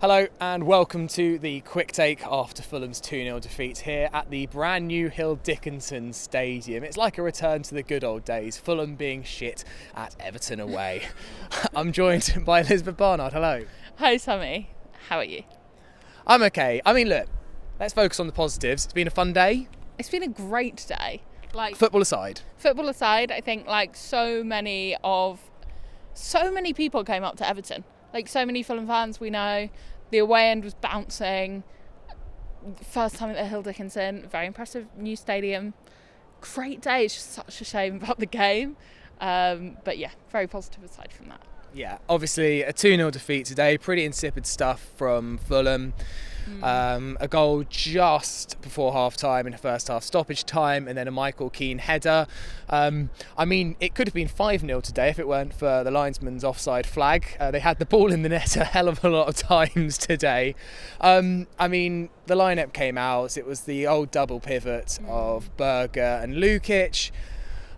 Hello and welcome to the quick take after Fulham's 2-0 defeat here at the brand new Hill Dickinson Stadium. It's like a return to the good old days, Fulham being shit at Everton away. I'm joined by Elizabeth Barnard. Hello. Hi Sammy, how are you? I'm okay. I mean, look, let's focus on the positives. It's been a fun day. It's been a great day. Football aside, I think so many people came up to Everton. So many Fulham fans we know. The away end was bouncing. First time at the Hill Dickinson. Very impressive new stadium. Great day. It's just such a shame about the game. But yeah, very positive aside from that. Yeah, obviously a 2-0 defeat today. Pretty insipid stuff from Fulham. A goal just before half-time in the first half stoppage time, and then a Michael Keane header. I mean, it could have been 5-0 today if it weren't for the linesman's offside flag. They had the ball in the net a hell of a lot of times today. I mean, the lineup came out. It was the old double pivot of Berger and Lukic.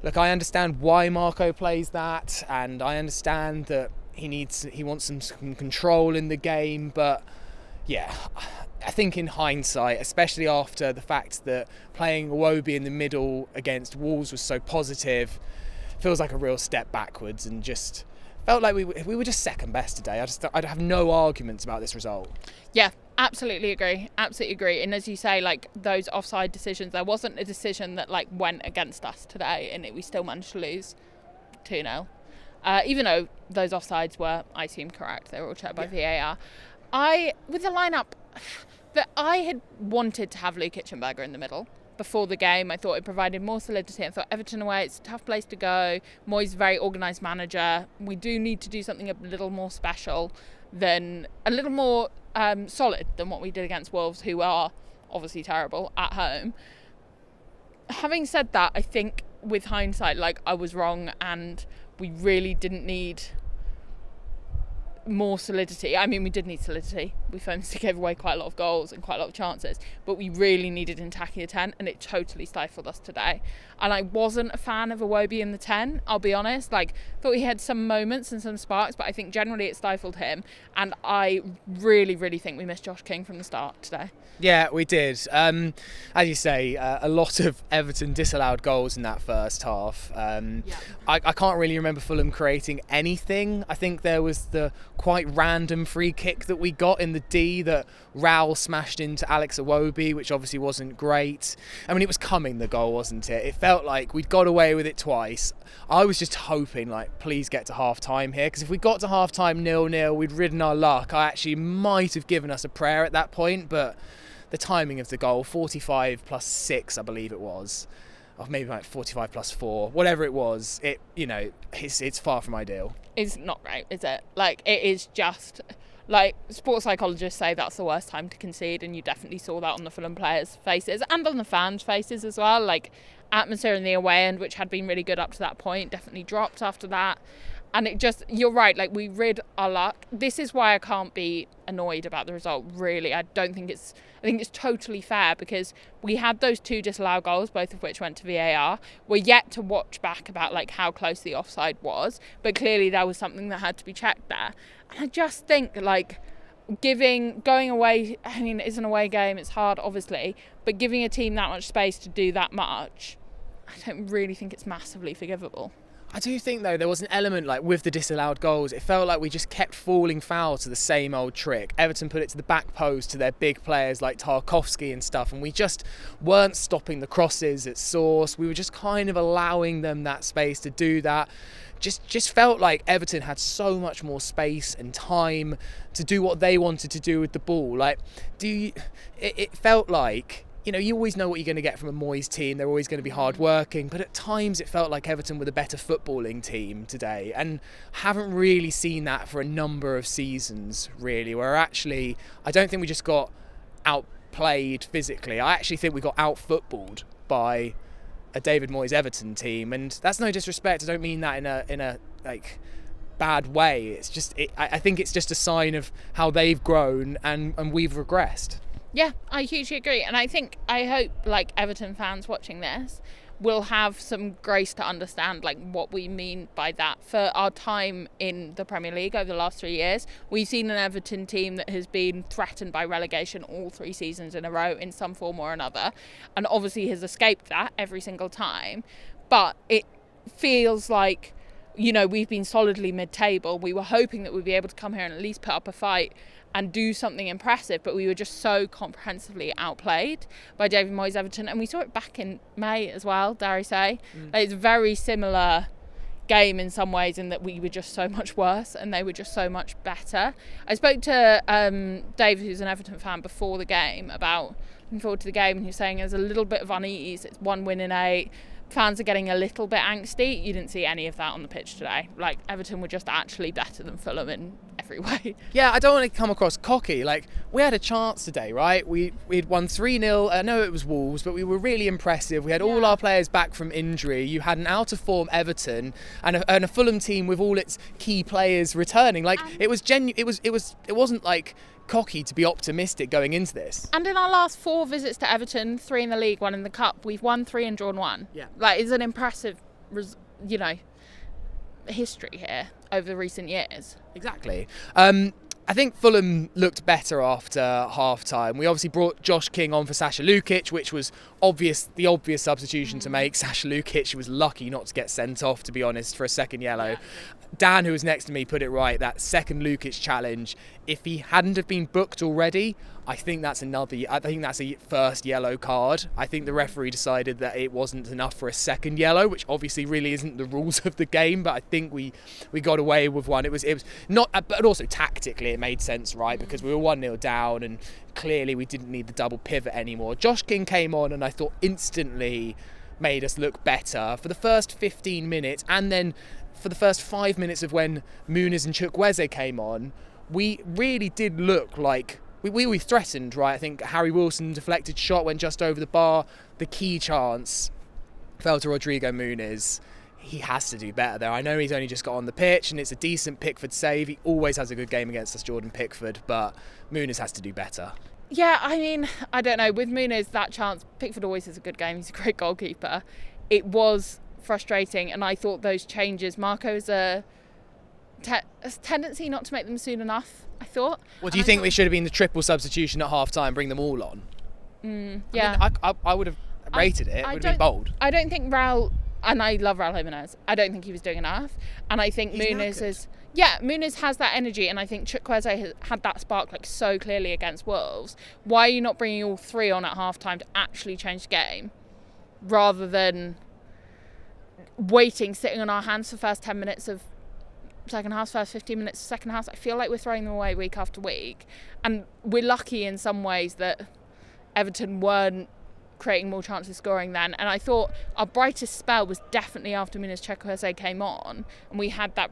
Look, I understand why Marco plays that, and I understand that he wants some control in the game, but yeah, I think in hindsight, especially after the fact that playing Iwobi in the middle against Wolves was so positive, feels like a real step backwards, and just felt like we were just second best today. I'd have no arguments about this result. Yeah, absolutely agree. And as you say, those offside decisions, there wasn't a decision that went against us today, and we still managed to lose 2-0. Even though those offsides were, I assume, correct. They were all checked by VAR. With the lineup, that I had wanted to have Lukic and Berger in the middle before the game. I thought it provided more solidity. I thought Everton away, it's a tough place to go. Moyes, very organised manager. We do need to do something a little more special than, a little more solid than what we did against Wolves, who are obviously terrible at home. Having said that, I think with hindsight, I was wrong, and we really didn't need more solidity. I mean, we did need solidity. We famously gave away quite a lot of goals and quite a lot of chances, but we really needed in attacking the 10, and it totally stifled us today. And I wasn't a fan of Iwobi in the 10, I'll be honest. Thought he had some moments and some sparks, but I think generally it stifled him, and I really, really think we missed Josh King from the start today. Yeah, we did. As you say, a lot of Everton disallowed goals in that first half. I can't really remember Fulham creating anything. I think there was the quite random free kick that we got in the D that Raul smashed into Alex Iwobi, which obviously wasn't great. I mean, it was coming, the goal, wasn't it? It felt like we'd got away with it twice. I was just hoping, please get to half-time here, because if we got to half-time 0-0, we'd ridden our luck. I actually might have given us a prayer at that point, but the timing of the goal, 45 plus 6, I believe it was, or maybe 45 plus 4, whatever it was, it's far from ideal. It's not great, is it? It is just, sports psychologists say that's the worst time to concede, and you definitely saw that on the Fulham players' faces and on the fans' faces as well. Atmosphere in the away end, which had been really good up to that point, definitely dropped after that. And it just, you're right, we rid our luck. This is why I can't be annoyed about the result, really. I think it's totally fair, because we had those two disallowed goals, both of which went to VAR. We're yet to watch back about how close the offside was, but clearly there was something that had to be checked there. And I just think going away, I mean, it's an away game, it's hard obviously, but giving a team that much space to do that much, I don't really think it's massively forgivable. I do think, though, there was an element, with the disallowed goals, it felt like we just kept falling foul to the same old trick. Everton put it to the back post to their big players like Tarkowski and stuff, and we just weren't stopping the crosses at source. We were just kind of allowing them that space to do that. Just felt like Everton had so much more space and time to do what they wanted to do with the ball. It felt like, you always know what you're going to get from a Moyes team. They're always going to be hard-working. But at times it felt like Everton were the better footballing team today. And haven't really seen that for a number of seasons, really. Where actually, I don't think we just got outplayed physically. I actually think we got out-footballed by a David Moyes Everton team. And that's no disrespect. I don't mean that in a bad way. It's just, I think it's just a sign of how they've grown and we've regressed. Yeah, I hugely agree. And I hope, Everton fans watching this, will have some grace to understand like what we mean by that. For our time in the Premier League over the last 3 years, we've seen an Everton team that has been threatened by relegation all 3 seasons in a row in some form or another, and obviously has escaped that every single time. But it feels like, you know, we've been solidly mid-table. We were hoping that we'd be able to come here and at least put up a fight and do something impressive, but we were just so comprehensively outplayed by David Moyes' Everton, and we saw it back in May as well, dare I say. It's a very similar game in some ways, in that we were just so much worse and they were just so much better. I spoke to Dave, who's an Everton fan, before the game about looking forward to the game, and he was saying there's a little bit of unease. It's 1 win in 8. Fans are getting a little bit angsty. You didn't see any of that on the pitch today. Like, Everton were just actually better than Fulham in every way. Yeah, I don't want to come across cocky. Like, we had a chance today, right? We'd won 3-0. I know it was Wolves, but we were really impressive. We had all our players back from injury. You had an out-of-form Everton and a Fulham team with all its key players returning. Like, it was it wasn't like cocky to be optimistic going into this. And in our last 4 visits to Everton, 3 in the league, 1 in the cup, we've won 3 and drawn 1. Yeah, like, it's an impressive, history here over recent years. Exactly. I think Fulham looked better after half-time. We obviously brought Josh King on for Sasha Lukic, which was the obvious substitution to make. Sasha Lukic was lucky not to get sent off, to be honest, for a second yellow. Yeah. Dan, who was next to me, put it right. That second Lukic challenge, if he hadn't have been booked already, I think that's a first yellow card. I think the referee decided that it wasn't enough for a second yellow, which obviously really isn't the rules of the game, but I think we got away with one. It was not, but also tactically it made sense, right? Because we were 1-0 down and clearly we didn't need the double pivot anymore. Josh King came on and I thought instantly made us look better for the first 15 minutes, and then for the first 5 minutes of when Muniz and Chukwueze came on, we really did look like we threatened, right? I think Harry Wilson deflected shot, went just over the bar. The key chance fell to Rodrigo Muniz. He has to do better there. I know he's only just got on the pitch and it's a decent Pickford save. He always has a good game against us, Jordan Pickford, but Muniz has to do better. Yeah, I mean, I don't know. With Muniz, that chance, Pickford always has a good game. He's a great goalkeeper. It was frustrating, and I thought those changes, Marco has a tendency not to make them soon enough, I thought. Well, do you think we should have been the triple substitution at half-time, bring them all on? Yeah. I mean, I would have rated it. It would have been bold. I don't think Raul, and I love Raul Jimenez, I don't think he was doing enough. And I think Muniz is... Yeah, Muniz has that energy, and I think Chukwueze has had that spark like so clearly against Wolves. Why are you not bringing all 3 on at half-time to actually change the game, rather than sitting on our hands for the first 10 minutes of second half, first 15 minutes of second half? I feel like we're throwing them away week after week, and we're lucky in some ways that Everton weren't creating more chances of scoring then. And I thought our brightest spell was definitely after Muniz Chukwueze came on, and we had that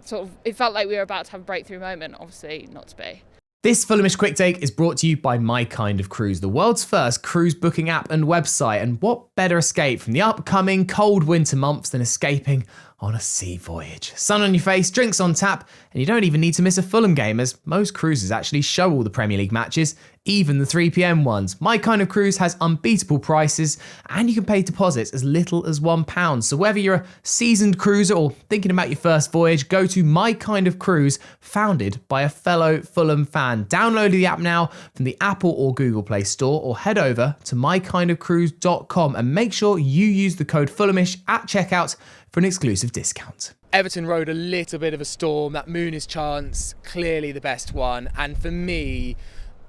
sort of, it felt like we were about to have a breakthrough moment, obviously not to be. This Fulhamish Quick Take is brought to you by My Kind of Cruise, the world's first cruise booking app and website. And what better escape from the upcoming cold winter months than escaping on a sea voyage? Sun on your face, drinks on tap, and you don't even need to miss a Fulham game, as most cruises actually show all the Premier League matches, even the 3 p.m. ones. My Kind of Cruise has unbeatable prices, and you can pay deposits as little as £1. So whether you're a seasoned cruiser or thinking about your first voyage, go to My Kind of Cruise, founded by a fellow Fulham fan. Download the app now from the Apple or Google Play Store, or head over to mykindofcruise.com and make sure you use the code Fulhamish at checkout for an exclusive discount. Everton rode a little bit of a storm. That Muniz chance, clearly the best one. And for me,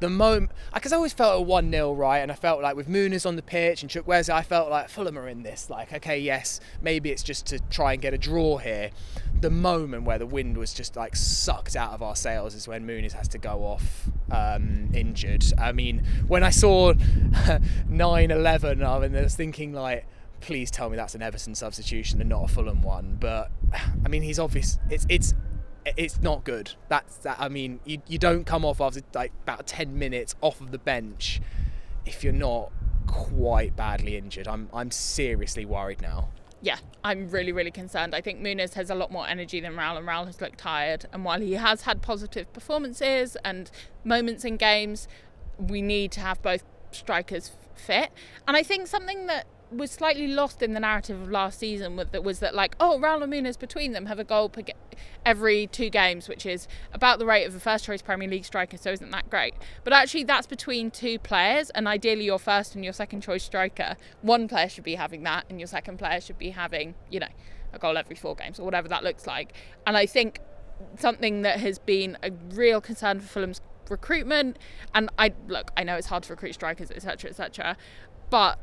the moment, because I always felt a 1-0, right? And I felt like with Muniz on the pitch and Chukwueze, I felt like Fulham are in this. Like, okay, yes, maybe it's just to try and get a draw here. The moment where the wind was just like sucked out of our sails is when Muniz has to go off injured. I mean, when I saw 9-11, I was thinking like, please tell me that's an Everton substitution and not a Fulham one. But I mean, he's obvious. It's not good. I mean, you don't come off after like about 10 minutes off of the bench if you're not quite badly injured. I'm seriously worried now. Yeah, I'm really, really concerned. I think Muniz has a lot more energy than Raul, and Raul has looked tired. And while he has had positive performances and moments in games, we need to have both strikers fit. And I think something that was slightly lost in the narrative of last season was that like, oh, Raul and Muniz between them have a goal every 2 games, which is about the rate of a first choice Premier League striker, so isn't that great? But actually that's between 2 players, and ideally your first and your second choice striker, one player should be having that and your second player should be having, you know, a goal every 4 games or whatever that looks like. And I think something that has been a real concern for Fulham's recruitment, and I know it's hard to recruit strikers, etc., but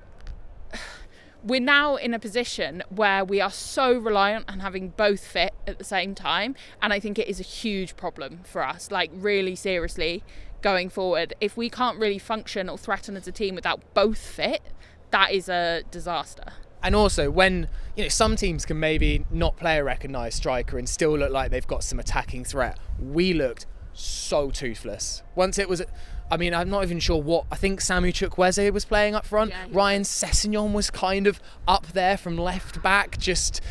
we're now in a position where we are so reliant on having both fit at the same time, and I think it is a huge problem for us, like really seriously going forward. If we can't really function or threaten as a team without both fit, that is a disaster. And also, when, you know, some teams can maybe not play a recognised striker and still look like they've got some attacking threat, we looked so toothless. Once it was, I mean, I'm not even sure what, I think Samu Chukwueze was playing up front. Yeah, Ryan Sessegnon was kind of up there from left back, just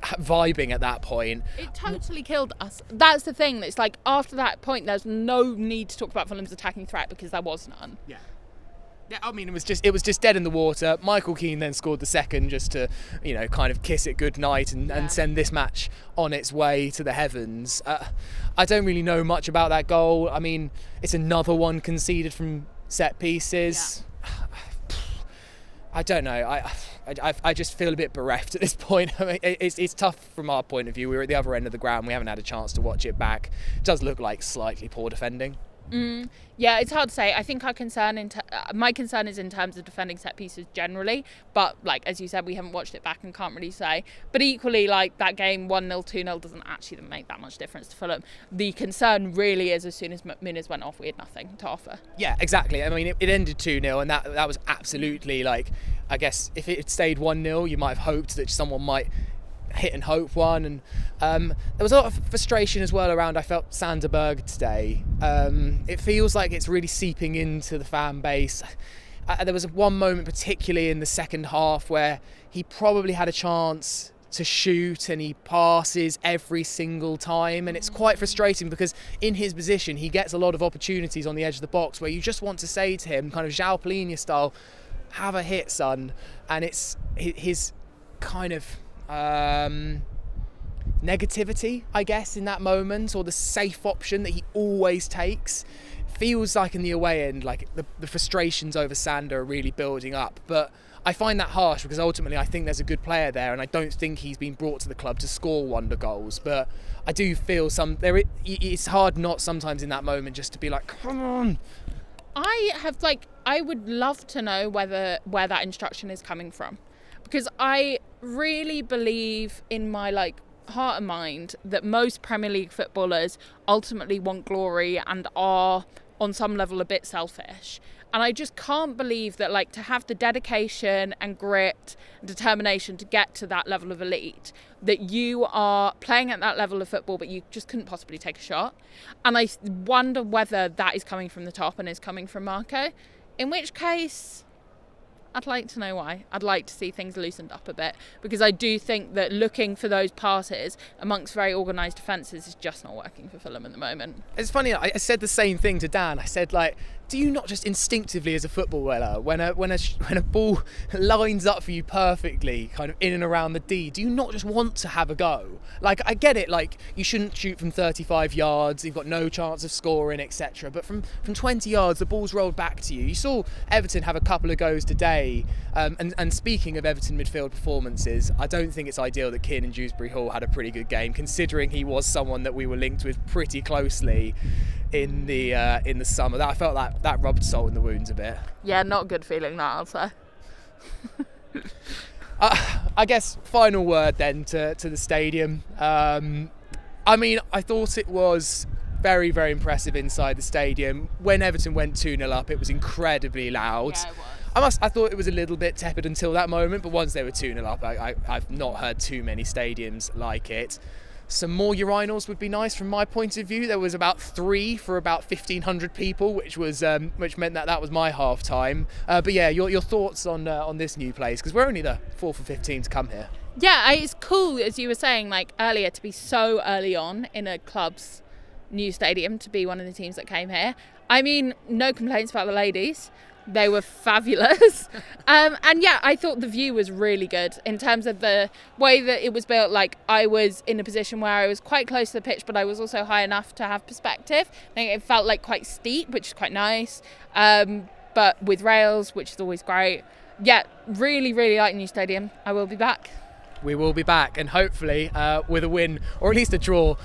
vibing at that point. It totally killed us. That's the thing. It's like, after that point, there's no need to talk about Fulham's attacking threat because there was none. Yeah. Yeah, I mean, it was just dead in the water. Michael Keane then scored the second just to, you know, kind of kiss it goodnight and send this match on its way to the heavens. I don't really know much about that goal. I mean, it's another one conceded from set pieces. Yeah. I don't know. I just feel a bit bereft at this point. I mean, it's tough from our point of view. We were at the other end of the ground. We haven't had a chance to watch it back. It does look like slightly poor defending. Yeah, it's hard to say. I think my concern is in terms of defending set pieces generally, but like as you said, we haven't watched it back and can't really say. But equally, like that game 1-0, 2-0 doesn't actually make that much difference to Fulham. The concern really is as soon as Muniz went off, we had nothing to offer. Yeah, exactly. I mean, it ended 2-0, and that was absolutely, like, I guess if it had stayed 1-0, you might have hoped that someone might hit and hope one, and there was a lot of frustration as well around, I felt, Sanderberg today. It feels like it's really seeping into the fan base. There was one moment particularly in the second half where he probably had a chance to shoot and he passes every single time, and it's quite frustrating because in his position he gets a lot of opportunities on the edge of the box where you just want to say to him, kind of João Palhinha style, have a hit, son. And it's his kind of negativity, I guess, in that moment, or the safe option that he always takes, feels like in the away end, like the frustrations over Sander are really building up. But I find that harsh because ultimately I think there's a good player there, and I don't think he's been brought to the club to score wonder goals. But I do feel it's hard not sometimes in that moment just to be like, come on. I would love to know where that instruction is coming from. Because I really believe in my heart and mind that most Premier League footballers ultimately want glory and are on some level a bit selfish. And I just can't believe that to have the dedication and grit and determination to get to that level of elite, that you are playing at that level of football but you just couldn't possibly take a shot. And I wonder whether that is coming from the top and is coming from Marco, in which case I'd like to know why. I'd like to see things loosened up a bit, because I do think that looking for those passes amongst very organised defences is just not working for Fulham at the moment. It's funny, I said the same thing to Dan. I said, do you not just instinctively as a footballer, when a ball lines up for you perfectly, kind of in and around the D, do you not just want to have a go? I get it, you shouldn't shoot from 35 yards, you've got no chance of scoring, etc. But from 20 yards, the ball's rolled back to you. You saw Everton have a couple of goes today. And speaking of Everton midfield performances, I don't think it's ideal that Kiernan Dewsbury-Hall had a pretty good game, considering he was someone that we were linked with pretty closely in the summer. I felt that rubbed salt in the wounds a bit. Yeah, not a good feeling that, I'll say. I guess final word then to the stadium. I mean, I thought it was very, very impressive inside the stadium. When Everton went 2-0 up, it was incredibly loud. Yeah, it was. I thought it was a little bit tepid until that moment, but once they were 2-0 up, I've not heard too many stadiums like it. Some more urinals would be nice from my point of view. There was about 3 for about 1,500 people, which meant that was my half time. But yeah, your thoughts on this new place, because we're only the 4th or 5th team to come here. Yeah, it's cool, as you were saying earlier, to be so early on in a club's new stadium, to be one of the teams that came here. I mean, no complaints about the ladies. They were fabulous. And yeah, I thought the view was really good in terms of the way that it was built. Like, I was in a position where I was quite close to the pitch, but I was also high enough to have perspective. I think it felt like quite steep, which is quite nice. But with rails, which is always great. Yeah, really, really like the new stadium. I will be back. We will be back, and hopefully with a win or at least a draw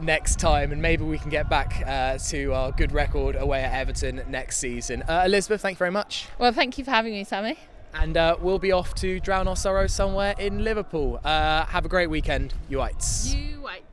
next time, and maybe we can get back to our good record away at Everton next season. Elizabeth, thank you very much. Well, thank you for having me, Sammy. And we'll be off to drown our sorrows somewhere in Liverpool. Have a great weekend, you whites. You whites.